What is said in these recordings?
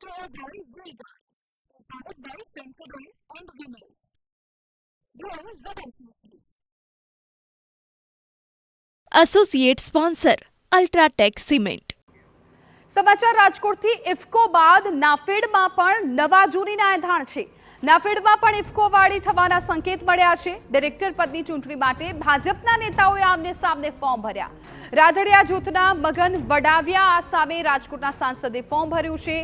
Brought to you by Vega, powered by Sensodyne and Vinyl. Grow ZMPC. Associate sponsor UltraTech cement. સમાચાર રાજકોટથી. ઇફકો બાદ નાફેડમાં પણ નવા જૂનીના એંધાણ છે. નાફેડમાં પણ ઇફકો વાળી થવાના સંકેત મળ્યા છે. ડિરેક્ટર પદની ચૂંટણી માટે ભાજપના નેતાઓએ આમને સામને ફોર્મ ભર્યા. રાધડિયા જૂથના મગન વડાવિયા સામે રાજકોટના સાંસદે ફોર્મ ભર્યું છે.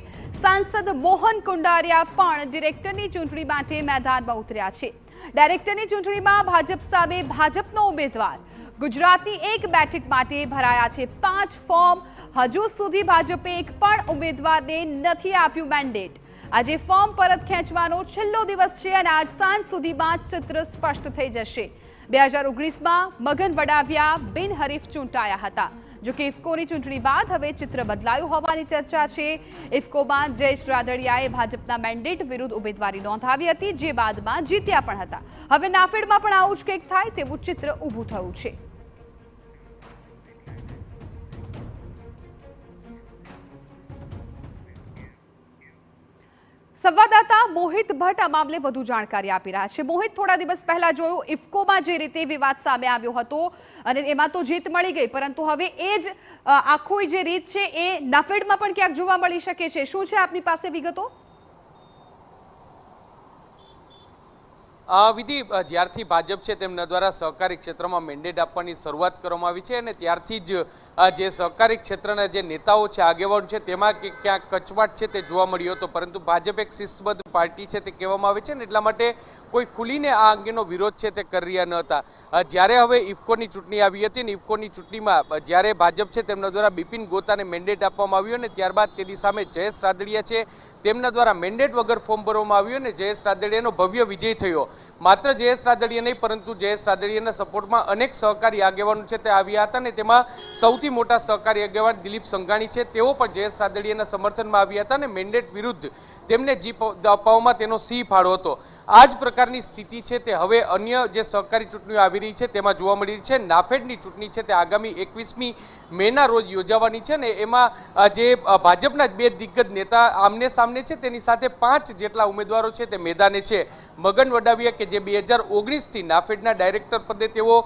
સાંસદ મોહન કુંડારિયા પણ ડિરેક્ટરની ચૂંટણી માટે મેદાનમાં ઉતર્યા છે. ડાયરેક્ટરની ચૂંટણીમાં ભાજપ સામે ભાજપનો ઉમેદવાર. ગુજરાતની એક બેઠક માટે ભરાયા છે 5 ફોર્મ. હજુ સુધી ભાજપે એક પણ ઉમેદવારને નથી આપ્યું મેન્ડેટ. આજે ફોર્મ પરત ખેંચવાનો છેલ્લો દિવસ છે અને આજ સાંજ સુધીમાં ચિત્ર સ્પષ્ટ થઈ જશે. 2019માં મગન વડાવિયા બિનહરીફ ચૂંટાયા હતા. જોકે ઇફકોની ચૂંટણી બાદ હવે ચિત્ર બદલાયું હોવાની ચર્ચા છે. ઇફકોમાં જયેશ રાદડિયાએ ભાજપના મેન્ડેટ વિરુદ્ધ ઉમેદવારી નોંધાવી હતી, જે બાદમાં જીત્યા પણ હતા. હવે નાફેડમાં પણ આવું જ કંઈક થાય તેવું ચિત્ર ઊભું થયું છે. સંવાદદાતા મોહિત ભટ્ટ આ મામલે વધુ જાણકારી આપી રહ્યા છે. મોહિત, થોડા દિવસ પહેલા જોયું ઇફકોમાં જે રીતે વિવાદ સામે આવ્યો હતો અને એમાં તો જીત મળી ગઈ, પરંતુ હવે એ જ આખું જે રીત છે એ નાફેડમાં પણ ક્યાંક જોવા મળી શકે છે. શું છે આપની પાસે વિગતો? વિધિ, જ્યારથી ભાજપ છે તેમના દ્વારા સહકારી ક્ષેત્રમાં મેન્ડેટ આપવાની શરૂઆત કરવામાં આવી છે અને ત્યારથી જ જે સહકારી ક્ષેત્રના જે નેતાઓ છે, આગેવાનો છે, તેમાં ક્યાંક કચવાટ છે તે જોવા મળ્યો હતો. પરંતુ ભાજપ એક શિસ્તબદ્ધ પાર્ટી છે તે કહેવામાં આવે છે ને, એટલા માટે કોઈ ખુલીને આ અંગેનો વિરોધ છે તે કરી રહ્યા ન હતા. જ્યારે હવે ઇફકોની ચૂંટણી આવી હતી ને ઇફકોની ચૂંટણીમાં જ્યારે ભાજપ છે તેમના દ્વારા બિપિન ગોતાને મેન્ડેટ આપવામાં આવ્યું અને ત્યારબાદ તેની સામે જયેશ રાદડિયા છે તેમના દ્વારા મેન્ડેટ વગર ફોર્મ ભરવામાં આવ્યું અને જયેશ રાદડિયાનો ભવ્ય વિજય થયો. માત્ર જયેશ રાદડિયા નહીં, પરંતુ જયેશ રાદડિયાના સપોર્ટમાં અનેક સહકારી આગેવાનો છે તે આવ્યા હતા ને તેમાં સૌથી મોટા સહકારી આગેવાન દિલીપ સંઘાણી છે, તેઓ પણ જયેશ રાદડિયાના સમર્થનમાં આવ્યા હતા અને મેન્ડેટ વિરુદ્ધ તેમને જીત અપાવવામાં તેનો સિંહ ફાળો હતો. આ જ પ્રકારની સ્થિતિ છે તે હવે અન્ય જે સહકારી ચૂંટણીઓ આવી રહી છે તેમાં જોવા મળી રહી છે. નાફેડની ચૂંટણી છે તે આગામી 21મી મેના રોજ યોજાવાની છે ને એમાં જે ભાજપના 2 દિગ્ગજ નેતા આમને સામને છે, તેની સાથે 5 જેટલા ઉમેદવારો છે તે મેદાને છે. મગન વડાવિયા કે જે 2019થી નાફેડના ડાયરેક્ટર પદે તેઓ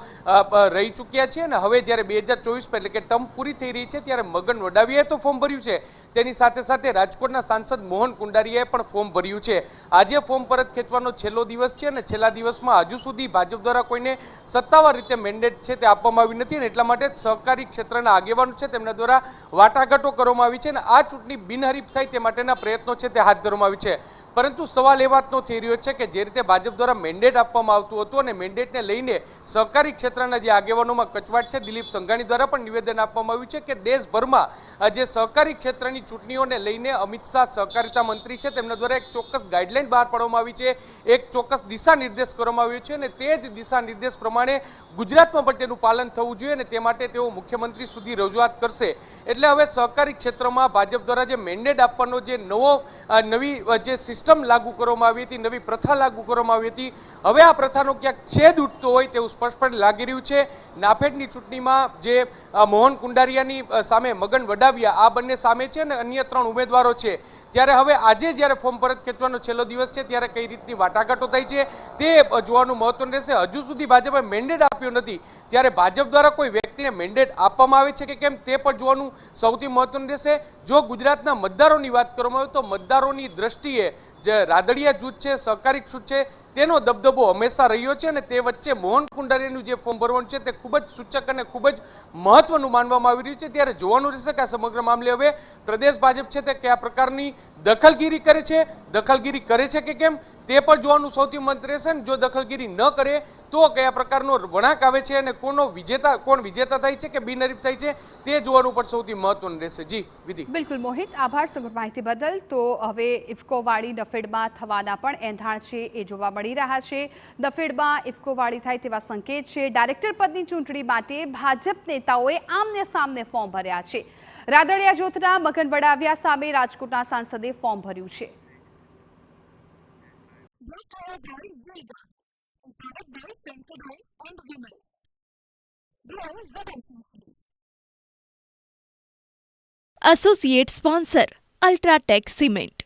રહી ચૂક્યા છે અને હવે જ્યારે 2024 એટલે કે ટર્મ પૂરી થઈ રહી છે ત્યારે મગન વડાવિયાએ તો ફોર્મ ભર્યું છે, તેની સાથે સાથે રાજકોટના સાંસદ મોહન કુંડારિયાએ પણ ફોર્મ ભર્યું છે. આજે ફોર્મ પરત ખેંચવાનો છેલ્લો દિવસ છે અને છેલ્લા દિવસમાં હજુ સુધી ભાજપ દ્વારા કોઈને સત્તાવાર રીતે મેન્ડેટ છે તે આપવામાં આવી નથી અને એટલા માટે સહકારી ક્ષેત્રના આગેવાનો છે તેમના દ્વારા વાટાઘાટો કરવામાં આવી છે અને આ ચૂંટણી બિનહરીફ થાય તે માટેના પ્રયત્નો છે તે હાથ ધરવામાં આવી છે. પરંતુ સવાલ એ વાતનો થઈ રહ્યો છે કે જે રીતે ભાજપ દ્વારા મેન્ડેટ આપવામાં આવતું હતું અને મેન્ડેટને લઈને સહકારી ક્ષેત્રના જે આગેવાનોમાં કચવાટ છે, દિલીપ સંઘાણી દ્વારા પણ નિવેદન આપવામાં આવ્યું છે કે દેશભરમાં જે સહકારી ક્ષેત્રની ચૂંટણીઓને લઈને અમિત શાહ સહકારિતા મંત્રી છે તેમના દ્વારા એક ચોક્કસ ગાઈડલાઈન બહાર પાડવામાં આવી છે, એક ચોક્કસ દિશા નિર્દેશ કરવામાં આવ્યો છે અને તે જ દિશા નિર્દેશ પ્રમાણે ગુજરાતમાં પણ તેનું પાલન થવું જોઈએ અને તે માટે તેઓ મુખ્યમંત્રી સુધી રજૂઆત કરશે. એટલે હવે સહકારી ક્ષેત્રમાં ભાજપ દ્વારા જે મેન્ડેટ આપવાનો જે નવી જે સિસ્ટમ લાગુ કરવામાં આવી હતી, નવી પ્રથા લાગુ કરવામાં આવી હતી, હવે આ પ્રથાનો ક્યાંક છેદ ઉઠતો હોય તેવું સ્પષ્ટપણે લાગી રહ્યું છે. નાફેડની ચૂંટણીમાં જે મોહન કુંડારિયાની સામે મગન વડાવિયા આ બંને સામે છે અને અન્ય 3 ઉમેદવારો છે, ત્યારે હવે આજે જ્યારે ફોર્મ પરત ખેંચવાનો છેલ્લો દિવસ છે ત્યારે કઈ રીતની વાટાઘાટો થઈ છે તે જોવાનું મહત્વનું રહેશે. હજુ સુધી ભાજપે મેન્ડેટ આપ્યો નથી, ત્યારે ભાજપ દ્વારા કોઈ વ્યક્તિને મેન્ડેટ આપવામાં આવે છે કે કેમ તે પણ જોવાનું સૌથી મહત્વનું રહેશે. જો ગુજરાતના મતદારોની વાત કરવામાં આવે તો મતદારોની દ્રષ્ટિએ જે રાદડિયા જૂથ છે, સહકારી જૂથ છે, તેનો દબદબો હંમેશા રહ્યો છે અને તે વચ્ચે મોહન કુંડારિયાનું જે ફોર્મ ભરવાનું છે તે ખૂબ જ સૂચક અને ખૂબ જ મહત્વનું માનવામાં આવી રહ્યું છે. ત્યારે જોવાનું રહેશે કે આ સમગ્ર મામલે હવે પ્રદેશ ભાજપ છે તે કયા પ્રકારની દખલગીરી કરે છે કે કેમ તે પણ જોવાનું સૌથી મહત્વ રહેશે. જો દખલગીરી ન કરે તો કયા પ્રકારનો વળાંક આવે છે અને કોણ વિજેતા થાય છે કે બિનહરીફ થાય છે તે જોવાનું પણ સૌથી મહત્વનું રહેશે. જી વિધિ. બિલકુલ મોહિત, આભાર સમગ્ર માહિતી બદલ. તો હવે ઇફકોવાળી નફેડમાં થવાના પણ એંધાણ છે એ જોવા મળી રહ્યા છે. નફેડમાં ઇફકોવાળી થાય તેવા સંકેત છે. ડાયરેક્ટર પદની ચૂંટણી માટે ભાજપ નેતાઓએ આમને સામને ફોર્મ ભર્યા છે. રાદડિયા જૂથના મગન વડાવિયા સામે રાજકોટના સાંસદે ફોર્મ ભર્યું છે. Brought to you by Vega, powered by Sensodyne and Vinyl. Grow ZMPC. Associate sponsor UltraTech cement.